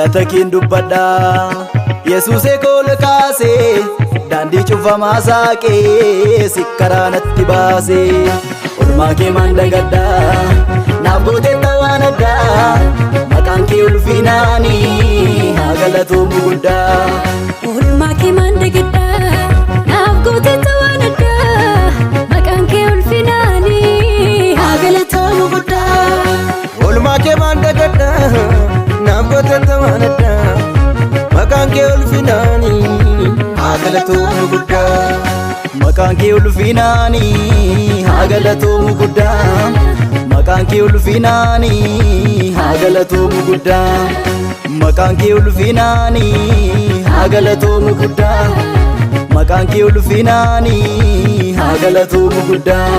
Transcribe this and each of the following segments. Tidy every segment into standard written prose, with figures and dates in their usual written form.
galata keen dubbadha Yesuusee koole kaasee daandii cufamaa saaqee sikkaraa natti baasee olmaa kee maan dagadha naaf gooteetta waan addaa maqaan kee ulfinaanii haa galatoomu guddaa olmaa kee maan dagadha naaf gooteetta waan addaa maqaan kee ulfinaanii haa galatoomu guddaa olmaa kee maan dagadha naaf gooteetta waan addaa maqaan kee ulfinaanii haa galatoomu guddaa maqaan kee ulfinaanii haa galatoomu guddaa maqaan kee ulfinaanii haa galatoomu guddaa maqaan kee ulfinaanii haa galatoomu guddaa maqaan kee ulfinaanii haa galatoomu guddaa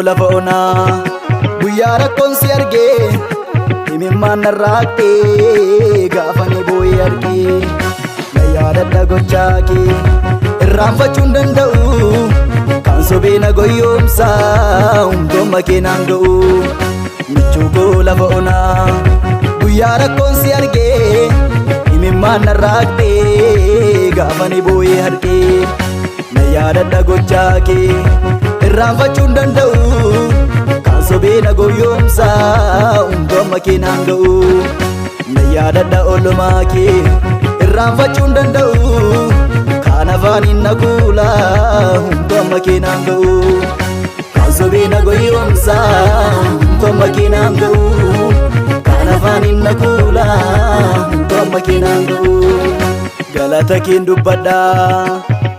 lafa onaa guyyaa rakkoon si argee imimmaan narraaqee gaafanii boo'ee argee na yaadadha gochaa kee irraanfachuu hin danda'u kan sobee na goyyoomsaa hundoomma kee naan ga'u michuu koo lafa onaa guyyaa rakkoon si argee imimmaan narraaqee gaafanii boo'ee argee na yaadadha gochaa kee irraanfachuu hin danda'u kan sobee na goyyoomsaa hundoomma kee naan ga'u na yaadadha oolmaa kee irraanfachuu hin danda'u kan afaaniin na kuula hundoomma kee naan ga'u kan sobee na goyyoomsaa hundoomma kee naan ga'u kan afaaniin na kuula hundoomma kee naan ga'u galata keen dubbadha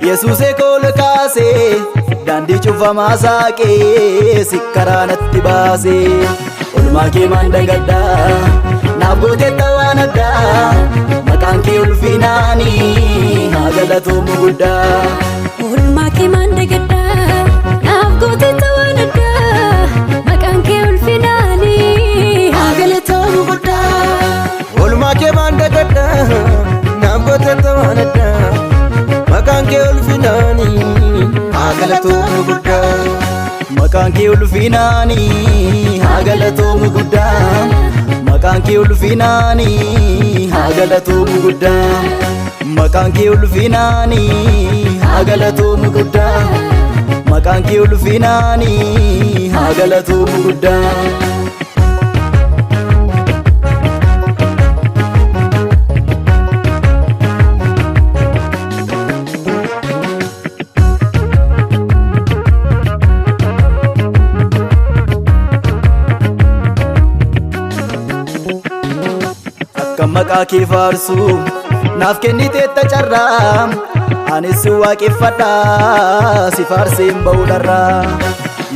Yesuusee koole kaasee daandii cufamaa saaqee sikkaraa natti baasee olmaa kee maan dagadha naaf gooteetta waan addaa maqaan kee ulfinaanii haa galatoomu guddaa olmaa kee maan dagadha naaf gooteetta waan addaa maqaan kee ulfinaanii haa galatoomu guddaa olmaa kee maan dagadha naaf gooteetta waan addaa maqaan kee ulfinaanii haa galatoomu guddaa maqaan kee ulfinaanii haa galatoomu guddaa maqaan kee ulfinaanii haa galatoomu guddaa maqaan kee ulfinaanii haa galatoomu guddaa maqaan kee ulfinaanii haa galatoomu guddaa kan maqaa kee faarsu naaf kenniteetta carraa anis si waaqeffadha si faarseen ba'uu dharraa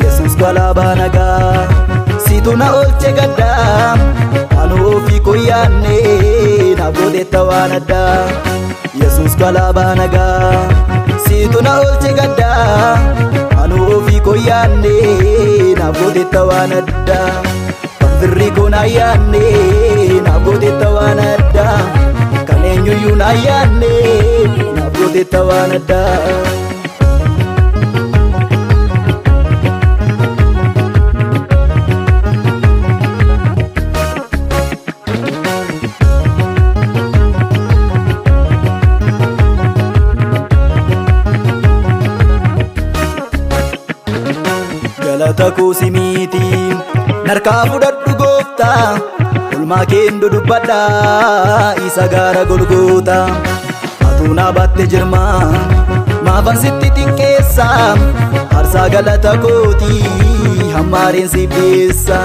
Yesuus galaabaa nagaa siitu na oolche gaddaa anu ofii koyyaanne naaf gooteetta waan addaa Yesuus galaabaa nagaa siitu na oolche gaddaa anu ofii koyyaanne naaf gooteetta waan addaa firri kun ayyaanne naaf gooteetta waan addaa kan eenyuyyuu ayyaanne naaf gooteetta waan addaa galata koo si miti narkaa fudhadhu gooftaa olmaa keen dubbadha isa gaara Golgoota atuu na baatte jirma maafan sitti xiqqeessa aarsaa galata kootii hammaareen siif dhiyeessa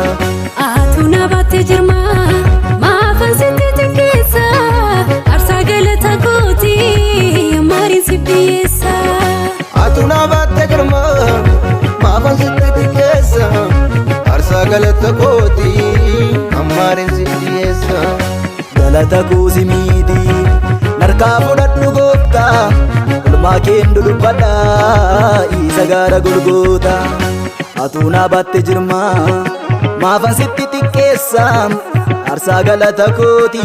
atuu na baatte jirma maafan sitti xiqqeessa aarsaa galata kootii hammaareen siif dhiyeessa atuu na baatte jirma maafan sitti xiqqeessa aarsaa galata kootii hammaareen siif dhiyeessa galata koo si miti narkaa fudhadhu gooftaa olmaa keen dubbadha isa gaara Golgoota atuu na baatte jirma maafan sitti xiqqeessa aarsaa galata kooti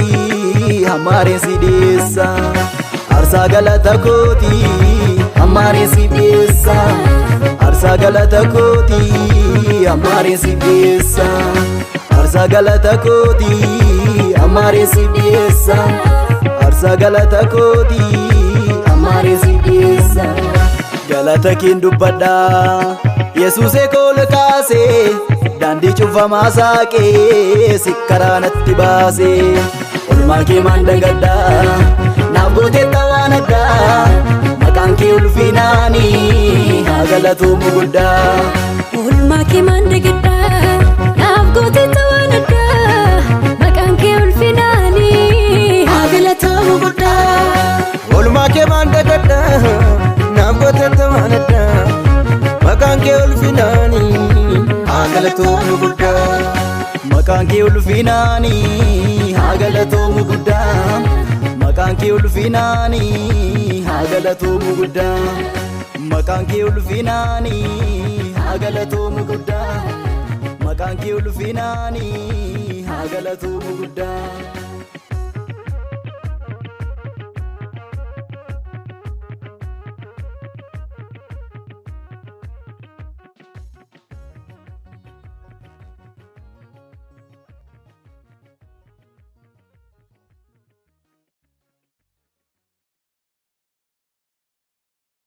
hammaareen si dhiyeessa aarsaa galata kooti hammaareen si dhiyeessa aarsaa galata kooti hammaareen si dhiyeessa aarsaa galata kooti hammaareen si dhiyeessa aarsaa galata kooti hammaareen si dhiyeessa galata keen dubbadha Yesuusee koole kaasee daandii cufamaa saaqee si karaa natti baasee olmaa kee maan dagadha naaf gooteetta waan addaa maqaan kee ulfinaanii haa galatoomu guddaa olmaa kee maan dagadha naaf gooteetta waan addaa maqaan kee ulfinaanii haa galatoomu guddaa olmaa kee maan dagadha naaf gooteetta waan addaa maqaan kee ulfinaanii haa galatoomu guddaa maqaan kee ulfinaanii haa galatoomu guddaa maqaan kee ulfinaanii haa galatoomu guddaa maqaan kee ulfinaanii haa galatoomu guddaa maqaan kee ulfinaanii haa galatoomu guddaa